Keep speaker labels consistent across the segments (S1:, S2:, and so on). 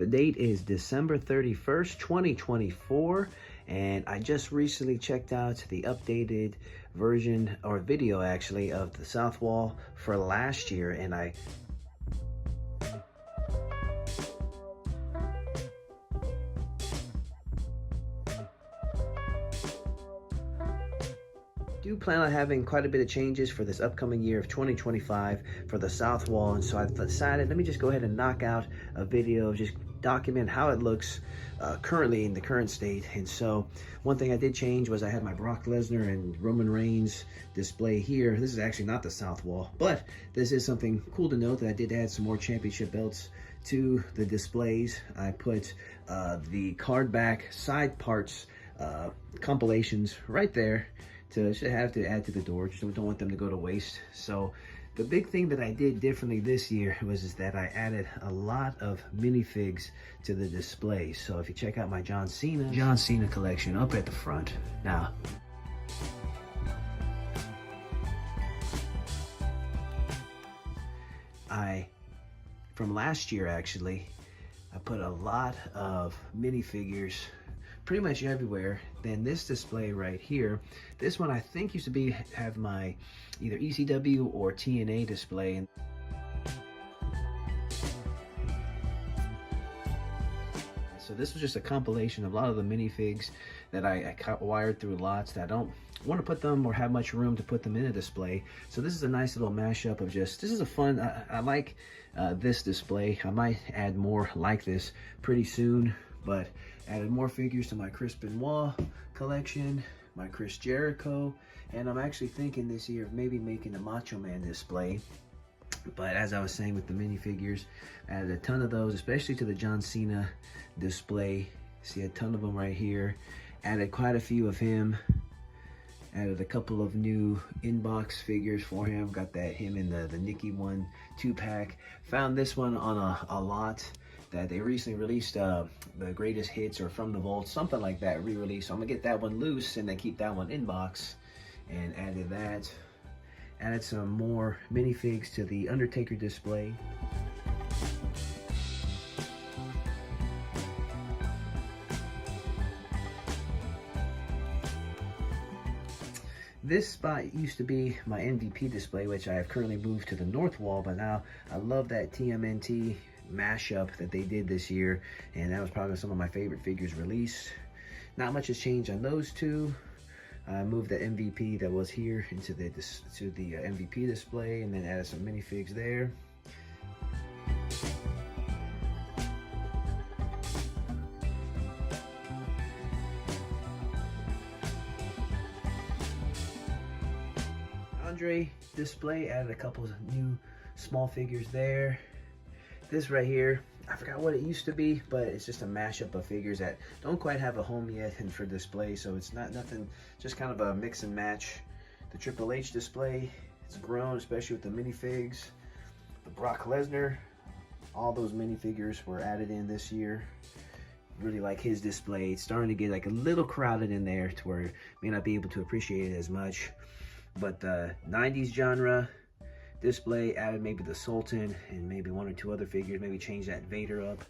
S1: The date is December 31st, 2024, and I just recently checked out the updated version, or video actually, of the South Wall for last year, and I do plan on having quite a bit of changes for this upcoming year of 2025 for the South Wall, and so I decided, let me just go ahead and knock out a video, just document how it looks currently in the current state. And so one thing I did change was I had my Brock Lesnar and Roman Reigns display here. This is actually not the South Wall, but this is something cool to note, that I did add some more championship belts to the displays. I put the card back side parts compilations right there to have to add to the door. Just don't want them to go to waste. So the big thing that I did differently this year was that I added a lot of minifigs to the display. So if you check out my John Cena collection up at the front. Now, from last year actually, I put a lot of minifigures pretty much everywhere. Then this display right here, this one I think used to have my either ECW or TNA display. So this was just a compilation of a lot of the minifigs that I wired through lots that I don't want to put them or have much room to put them in a display. So this is a nice little mashup of this is a fun, I like this display. I might add more like this pretty soon, but added more figures to my Chris Benoit collection, my Chris Jericho, and I'm actually thinking this year of maybe making a Macho Man display. But as I was saying with the minifigures, I added a ton of those, especially to the John Cena display. See a ton of them right here. Added quite a few of him. Added a couple of new inbox figures for him. Got that him in the Nikki 1 2-pack. Found this one on a lot that they recently released, the greatest hits or from the vault, something like that, re-release. So I'm gonna get that one loose and then keep that one in box. And added that. Added some more minifigs to the Undertaker display. This spot used to be my MVP display, which I have currently moved to the north wall, but now I love that TMNT mashup that they did this year, and that was probably some of my favorite figures released. Not much has changed on those two. I moved the MVP that was here into the MVP display, and then added some minifigs there. Andre display, added a couple of new small figures there. This right here, I forgot what it used to be, but it's just a mashup of figures that don't quite have a home yet and for display, so it's nothing, just kind of a mix and match. The Triple H display, it's grown, especially with the minifigs. The Brock Lesnar, all those minifigures were added in this year. Really like his display. It's starting to get like a little crowded in there to where you may not be able to appreciate it as much. But the 90s genre display, added maybe the Sultan and maybe one or two other figures, maybe change that Vader up.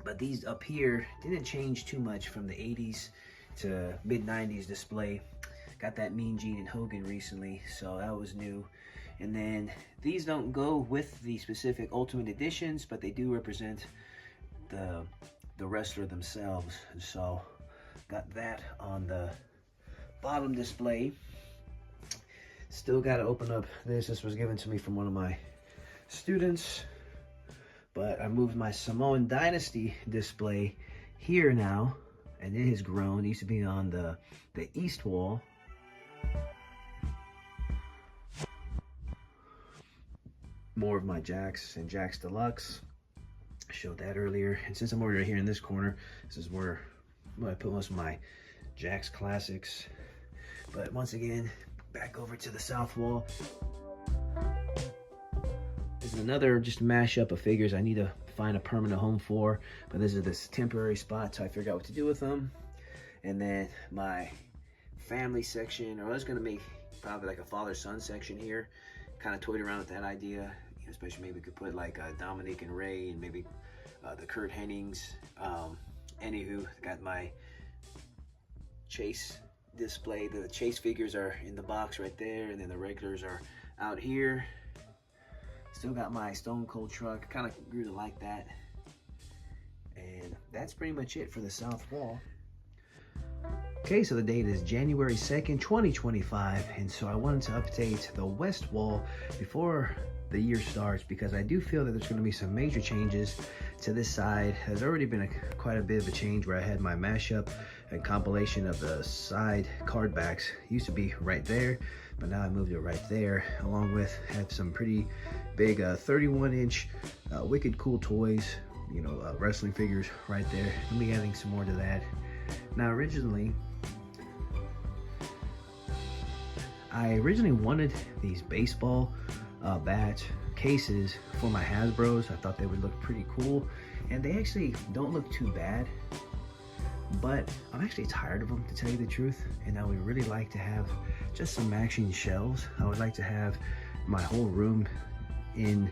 S1: But these up here didn't change too much from the 80s to mid 90s display. Got that Mean Gene and Hogan recently, so that was new. And then these don't go with the specific Ultimate Editions, but they do represent the wrestler themselves. And so got that on the bottom display. Still got to open up this. This was given to me from one of my students. But I moved my Samoan Dynasty display here now, and it has grown. It used to be on the east wall. More of my Jax and Jax Deluxe. I showed that earlier. And since I'm over here in this corner, this is where I put most of my Jax classics. But once again, back over to the south wall. This is another just mashup of figures I need to find a permanent home for, but this is this temporary spot till I figure out what to do with them. And then my family section, or I was gonna make probably like a father-son section here. Kind of toyed around with that idea, especially maybe we could put like Dominic and Ray, and maybe the Kurt Hennings. Anywho, got my Chase display. The Chase figures are in the box right there, and then the regulars are out here. Still got my Stone Cold truck. Kind of grew to like that. And that's pretty much it for the south wall. Okay, so the date is January 2nd, 2025, and so I wanted to update the west wall before the year starts, because I do feel that there's going to be some major changes to this side. There's already been quite a bit of a change where I had my mashup and compilation of the side card backs. It used to be right there, but now I moved it right there, along with have some pretty big 31-inch Wicked Cool Toys, you know, wrestling figures right there. I'll be adding some more to that. Now I originally wanted these baseball bat cases for my Hasbros. I thought they would look pretty cool, and they actually don't look too bad, but I'm actually tired of them, to tell you the truth, and I would really like to have just some matching shelves. I would like to have my whole room in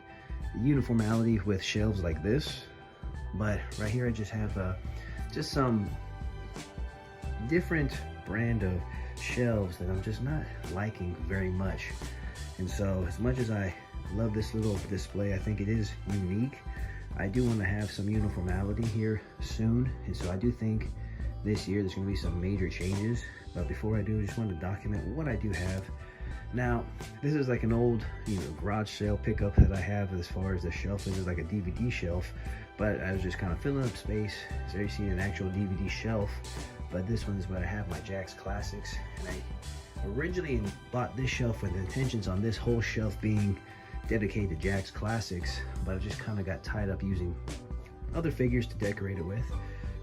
S1: uniformity with shelves like this, but right here I just have just some different brand of shelves that I'm just not liking very much. And so as much as I love this little display, I think it is unique, I do want to have some uniformity here soon. And so I do think this year there's going to be some major changes. But before I do, I just want to document what I do have. Now, this is like an old, you know, garage sale pickup that I have as far as the shelf. This is like a DVD shelf, but I was just kind of filling up space. So you see an actual DVD shelf, but this one is where I have my Jakks Classics. And I originally bought this shelf with intentions on this whole shelf being dedicated to Jakks Classics, but I just kind of got tied up using other figures to decorate it with.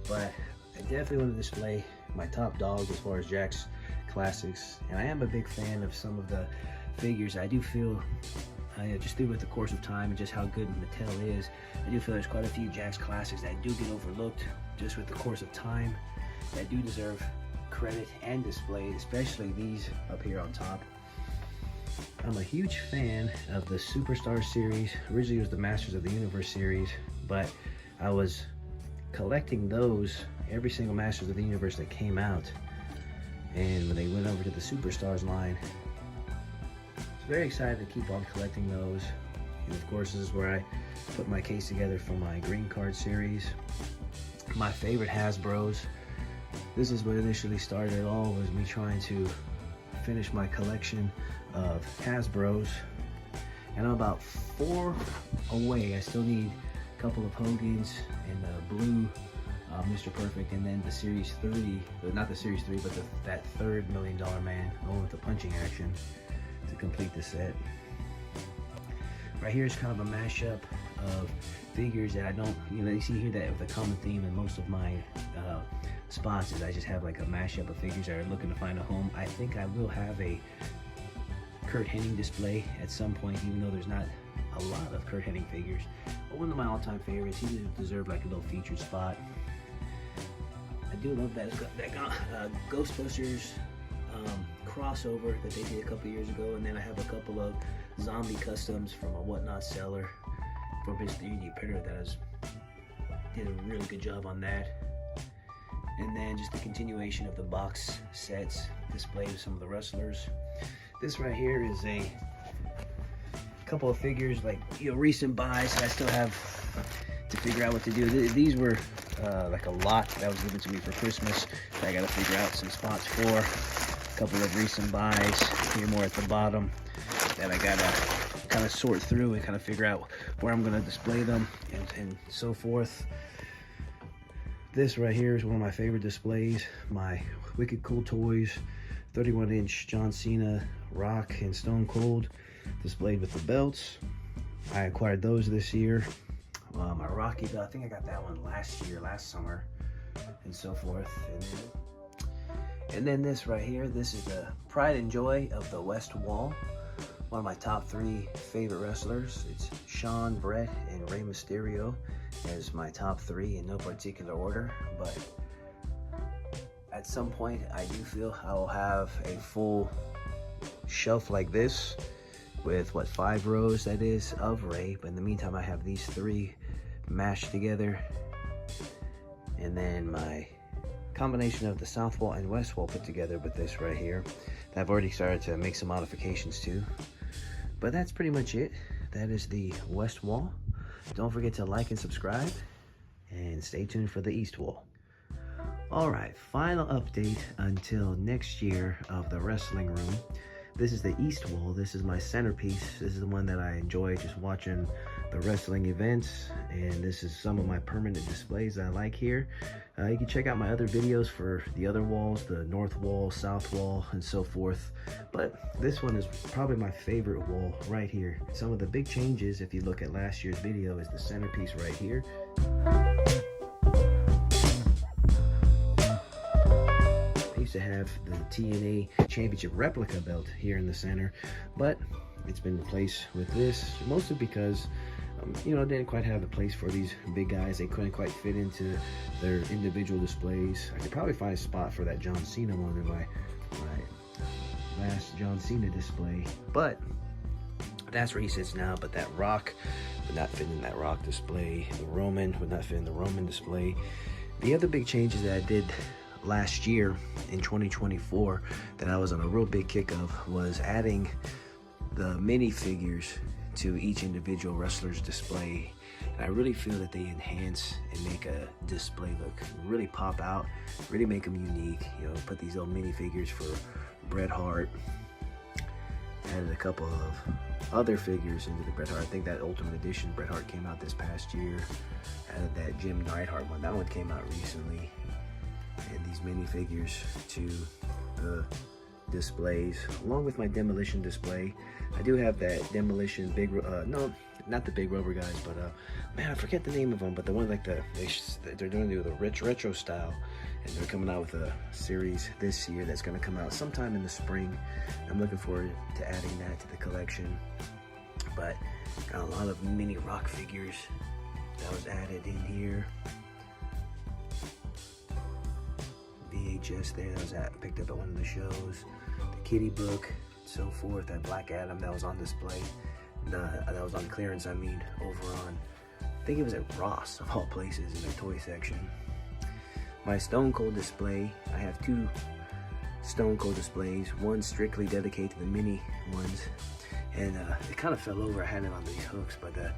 S1: But I definitely want to display my top dogs as far as Jakks Classics, and I am a big fan of some of the figures. I do feel, just through with the course of time and just how good Mattel is, I do feel there's quite a few Jakks Classics that do get overlooked just with the course of time, that do deserve credit and display, especially these up here on top. I'm a huge fan of the Superstar series. Originally it was the Masters of the Universe series, but I was collecting those, every single Masters of the Universe that came out. And when they went over to the Superstars line, I was very excited to keep on collecting those. And of course, this is where I put my case together for my Green Card series. My favorite Hasbros. This is what initially started it all, was me trying to finish my collection of Hasbros. And I'm about 4 away. I still need a couple of Hogans and the blue Mr. Perfect, and then the Series 3, not the Series 3, but that third $1 Million Man, the one with the punching action, to complete the set. Right here is kind of a mashup of figures that I don't, you know, you see here that with a common theme in most of my spots is I just have like a mashup of figures that are looking to find a home. I think I will have a Kurt Hennig display at some point, even though there's not a lot of Kurt Hennig figures. But one of my all-time favorites, he deserved like a little featured spot. I do love that Ghostbusters crossover that they did a couple years ago, and then I have a couple of zombie customs from a Whatnot seller from his 3D printer that did a really good job on that. And then just the continuation of the box sets displayed of some of the wrestlers. This right here is a couple of figures, like, you know, recent buys that I still have to figure out what to do. These were like a lot that was given to me for Christmas that I got to figure out some spots for. A couple of recent buys here more at the bottom that I got to kind of sort through and kind of figure out where I'm going to display them and so forth. This right here is one of my favorite displays, my Wicked Cool Toys 31-inch John Cena, Rock, and Stone Cold displayed with the belts. I acquired those this year. My Rocky belt, I think I got that one last summer, and so forth. And then this right here, this is the pride and joy of the West Wall. One of my top 3 favorite wrestlers. It's Shawn, Brett, and Rey Mysterio as my top 3 in no particular order. But at some point, I do feel I will have a full shelf like this with 5 rows that is of Rey. But in the meantime, I have these 3 mashed together. And then my combination of the south wall and west wall put together with this right here. I've already started to make some modifications to. But that's pretty much it. That is the west wall. Don't forget to like and subscribe, and stay tuned for the east wall. All right, final update until next year of the wrestling room. This is the east wall. This is my centerpiece. This is the one that I enjoy just watching the wrestling events, and this is some of my permanent displays that I like here. You can check out my other videos for the other walls, the north wall, south wall, and so forth. But this one is probably my favorite wall right here. Some of the big changes, if you look at last year's video, is the centerpiece right here. To have the TNA Championship replica belt here in the center, but it's been replaced with this, mostly because you know, didn't quite have the place for these big guys. They couldn't quite fit into their individual displays. I could probably find a spot for that John Cena one in my last John Cena display, but that's where he sits now. But that Rock would not fit in that Rock display. The Roman would not fit in the Roman display. The other big changes that I did last year in 2024 that I was on a real big kick of was adding the minifigures to each individual wrestler's display. And I really feel that they enhance and make a display look really pop out, really make them unique. You know, put these little minifigures for Bret Hart. Added a couple of other figures into the Bret Hart. I think that Ultimate Edition Bret Hart came out this past year. Added that Jim Neidhart one. That one came out recently. And these minifigures to the displays, along with my Demolition display. I do have that Demolition big, no, not the big rubber guys, but man, I forget the name of them, but the one like they're doing the rich retro style, and they're coming out with a series this year that's going to come out sometime in the spring. I'm looking forward to adding that to the collection. But got a lot of mini Rock figures that was added in here. VHS there that was picked up at one of the shows, the Kitty book, so forth, that Black Adam that was on display, that was on clearance, I mean, over on, I think it was at Ross of all places in the toy section. My Stone Cold display, I have two Stone Cold displays, one strictly dedicated to the mini ones, and it kind of fell over. I had it on these hooks, but the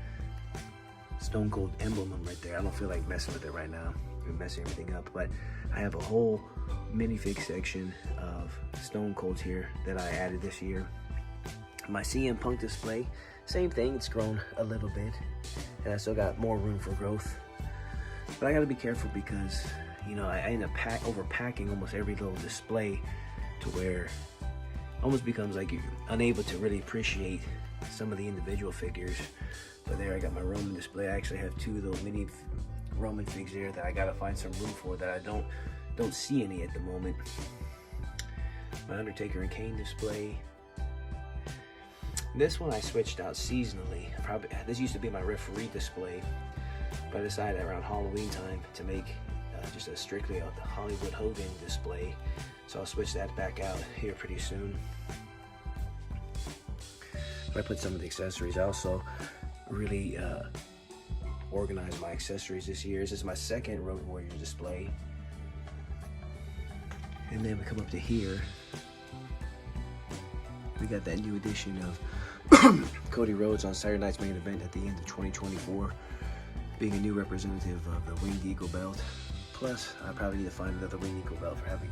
S1: Stone Cold emblem right there, I don't feel like messing with it right now. Messing everything up, but I have a whole minifig section of Stone Colds here that I added this year. My CM Punk display, same thing, it's grown a little bit, and I still got more room for growth. But I gotta be careful because, you know, I end up overpacking almost every little display to where it almost becomes like you're unable to really appreciate some of the individual figures. But there I got my Roman display. I actually have two little mini Roman figs there that I gotta find some room for, that I don't see any at the moment. My Undertaker and Kane display. This one I switched out seasonally. This used to be my referee display, but I decided around Halloween time to make just a strictly the Hollywood Hogan display. So I'll switch that back out here pretty soon. I put some of the accessories. I also really organize my accessories this year. This is my second Road Warrior display. And then we come up to here. We got that new edition of Cody Rhodes on Saturday Night's Main Event at the end of 2024, being a new representative of the Winged Eagle belt. Plus, I probably need to find another Winged Eagle belt for having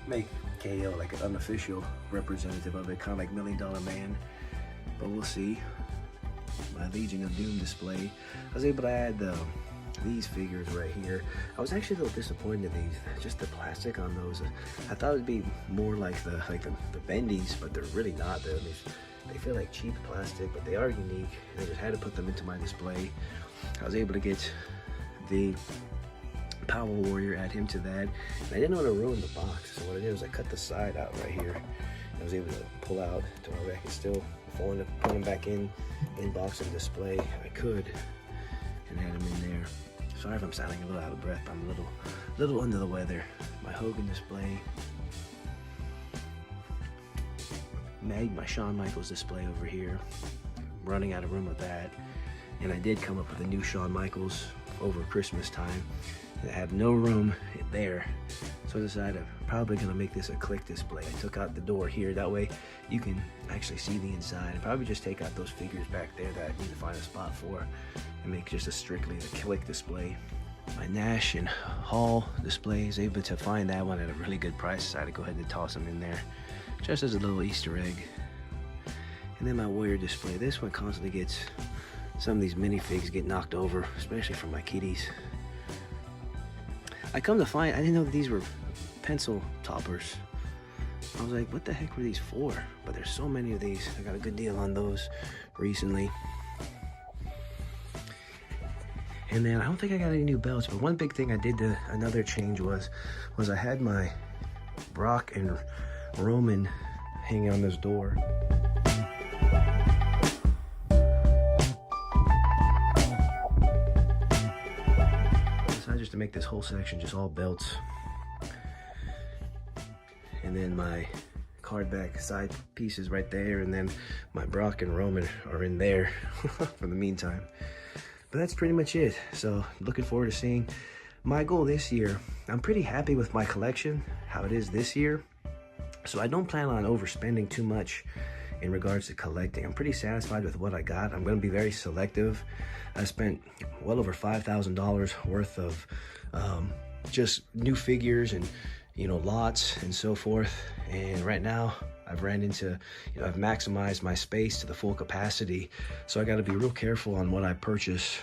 S1: make KO like an unofficial representative of it, kind of like $1 Million Man. But we'll see. My Legion of Doom display. I was able to add these figures right here. I was actually a little disappointed in these, just the plastic on those. I thought it'd be more like the bendies, but they're really not. They feel like cheap plastic, but they are unique. I just had to put them into my display. I was able to get the Power Warrior, add him to that. And I didn't want to ruin the box, so what I did was I cut the side out right here. I was able to pull out to where I could still, if I wanted to put them back in box and display, I could, and add them in there. Sorry if I'm sounding a little out of breath, I'm a little under the weather. My Hogan display. My Shawn Michaels display over here. I'm running out of room with that. And I did come up with a new Shawn Michaels over Christmas time. I have no room there, so I decided I'm probably gonna make this a click display. I took out the door here, that way you can actually see the inside, and probably just take out those figures back there that I need to find a spot for and make just a strictly a click display. My Nash and Hall displays, able to find that one at a really good price. Decided to go ahead and toss them in there just as a little Easter egg. And then my Warrior display, this one constantly gets, some of these minifigs get knocked over, especially from my kitties. I come to find, I didn't know that these were pencil toppers. I was like, what the heck were these for? But there's so many of these. I got a good deal on those recently. And then I don't think I got any new belts, but one big thing I did, another change was I had my Brock and Roman hanging on this door. Just to make this whole section just all belts, and then my card back side pieces right there, and then my Brock and Roman are in there for the meantime. But that's pretty much it. So looking forward to seeing my goal this year. I'm pretty happy with my collection, how it is this year, so I don't plan on overspending too much in regards to collecting. I'm pretty satisfied with what I got. I'm going to be very selective. I spent well over $5,000 worth of just new figures and, you know, lots and so forth. And right now I've ran into, you know, I've maximized my space to the full capacity. So I got to be real careful on what I purchase.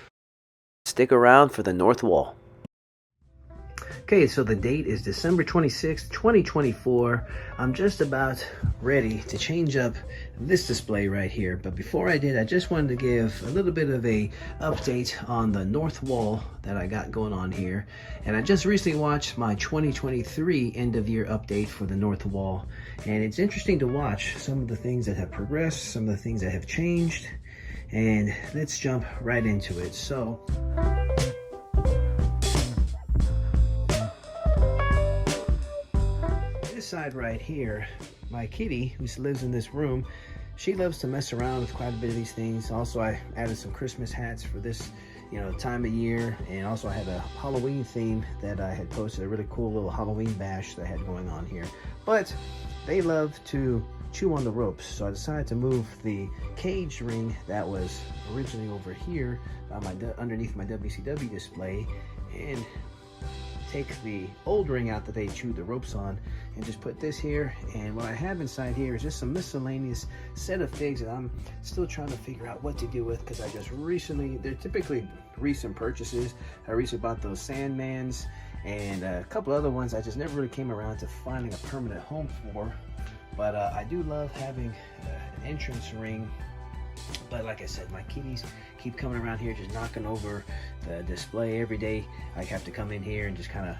S1: Stick around for the North Wall. Okay, so the date is December 26th, 2024. I'm just about ready to change up this display right here. But before I did, I just wanted to give a little bit of a update on the North Wall that I got going on here. And I just recently watched my 2023 end of year update for the North Wall. And it's interesting to watch some of the things that have progressed, some of the things that have changed. And let's jump right into it. So, side right here, my kitty who lives in this room, she loves to mess around with quite a bit of these things. Also, I added some Christmas hats for this, you know, time of year, and also I had a Halloween theme that I had posted, a really cool little Halloween bash that I had going on here. But they love to chew on the ropes, so I decided to move the cage ring that was originally over here underneath my WCW display, and take the old ring out that they chewed the ropes on and just put this here. And what I have inside here is just some miscellaneous set of figs that I'm still trying to figure out what to do with, because I just recently, they're typically recent purchases. I recently bought those Sandmans and a couple other ones I just never really came around to finding a permanent home for. But I do love having an entrance ring. But like I said, my kitties keep coming around here just knocking over the display every day. I have to come in here and just kind of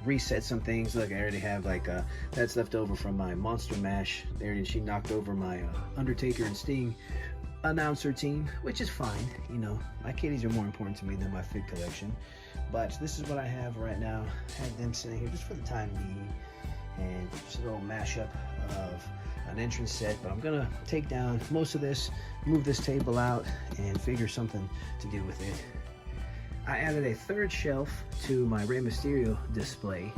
S1: reset some things. Look, I already have like that's left over from my Monster Mash there, and she knocked over my Undertaker and Sting announcer team, which is fine. You know, my kitties are more important to me than my fig collection. But this is what I have right now. I had them sitting here just for the time being, and just a little mashup of an entrance set. But I'm gonna take down most of this, move this table out, and figure something to do with it. I added a third shelf to my Rey Mysterio display.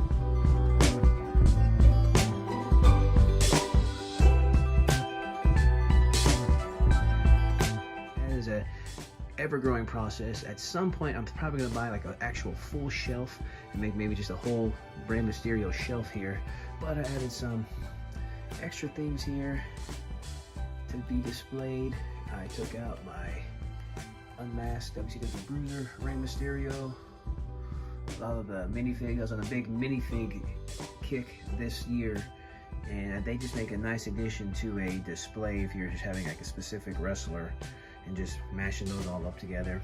S1: That is a ever-growing process. At some point I'm probably gonna buy like an actual full shelf and make maybe just a whole Rey Mysterio shelf here. But I added some extra things here to be displayed. I took out my unmasked WCW Bruiser Rey Mysterio. A lot of the minifigs. I was on a big minifig kick this year, and they just make a nice addition to a display if you're just having like a specific wrestler and just mashing those all up together.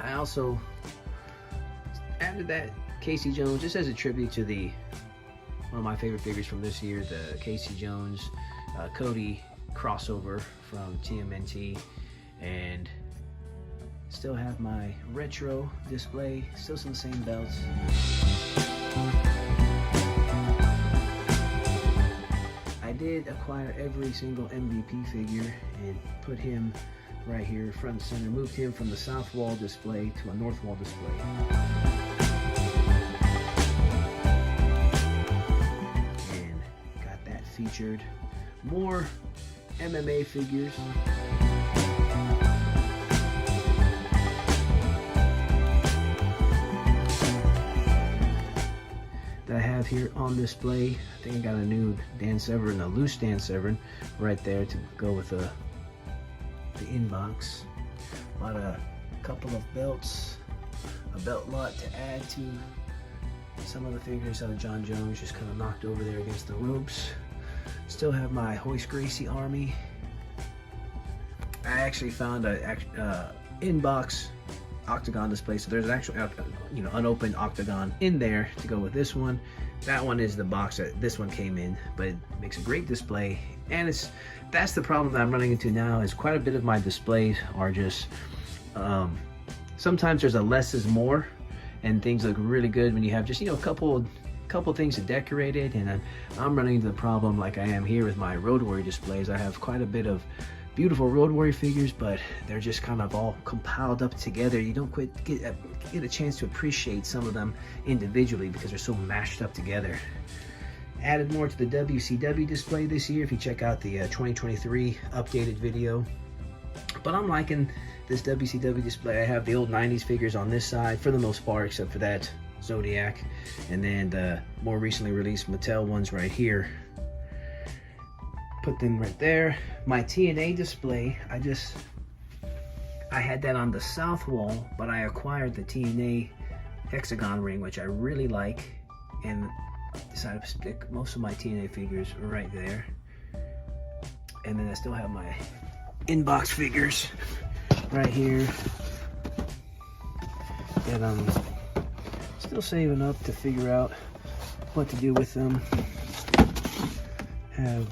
S1: I also added that Casey Jones just as a tribute to one of my favorite figures from this year, the Casey Jones Cody crossover from TMNT. And still have my retro display, still some same belts. I did acquire every single MVP figure and put him right here, front and center. Moved him from the south wall display to a north wall display. And got that featured. More MMA figures. That I have here on display. I think I got a new Dan Severn, a loose Dan Severn right there to go with the inbox. A couple of belts, a belt lot to add to some of the figures out of John Jones, just kind of knocked over there against the ropes. Still have my Hoist Gracie army. I actually found a inbox octagon display, so there's an actual unopened octagon in there to go with this one. That one is the box that this one came in, but it makes a great display. And that's the problem that I'm running into now, is quite a bit of my displays are just sometimes there's a less is more, and things look really good when you have just a couple things to decorate it. And I'm running into the problem like I am here with my Road Warrior displays. I have quite a bit of beautiful Road Warrior figures, but they're just kind of all compiled up together. You don't quite get a chance to appreciate some of them individually because they're so mashed up together. Added more to the WCW display this year if you check out the 2023 updated video. But I'm liking this WCW display. I have the old 90s figures on this side for the most part, except for that Zodiac, and then the more recently released Mattel ones right here. Put them right there. My TNA display, I had that on the south wall, but I acquired the TNA hexagon ring, which I really like, and decided to stick most of my TNA figures right there. And then I still have my inbox figures right here that I'm still saving up to figure out what to do with them. Have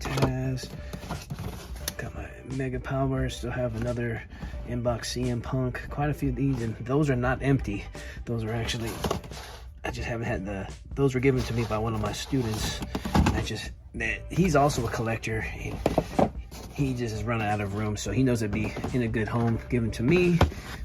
S1: Taz, got my Mega Power, still have another inbox CM Punk, quite a few of these, and those are not empty. Those are actually, I just haven't had those were given to me by one of my students. He's also a collector. He just is running out of room, so he knows it'd be in a good home given to me,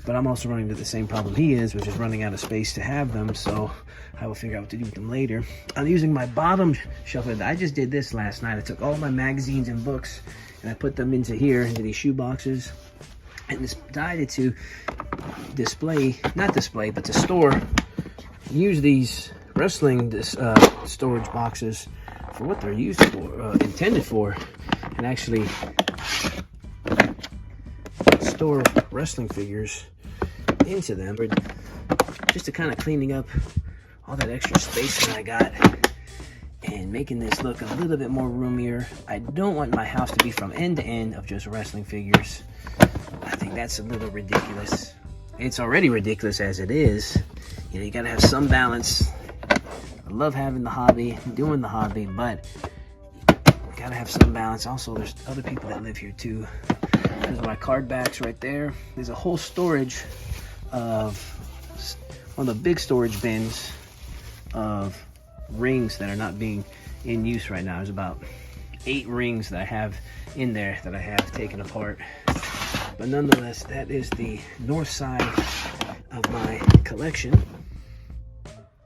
S1: but I'm also running into the same problem he is, which is running out of space to have them, so I will figure out what to do with them later. I'm using my bottom shelf. I just did this last night. I took all my magazines and books and I put them into here, into these shoe boxes, and decided to to store, use these wrestling storage boxes for what they're used for, intended for, and actually store wrestling figures into them, just to kind of cleaning up all that extra space that I got and making this look a little bit more roomier. I don't want my house to be from end to end of just wrestling figures. I think that's a little ridiculous. It's already ridiculous as it is. You gotta have some balance. I love having the hobby, doing the hobby, but gotta have some balance. Also, there's other people that live here too. There's my card backs right there. There's a whole storage of one of the big storage bins of rings that are not being in use right now. There's about 8 rings that I have in there that I have taken apart. But nonetheless, that is the north side of my collection.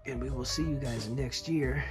S1: And we will see you guys next year.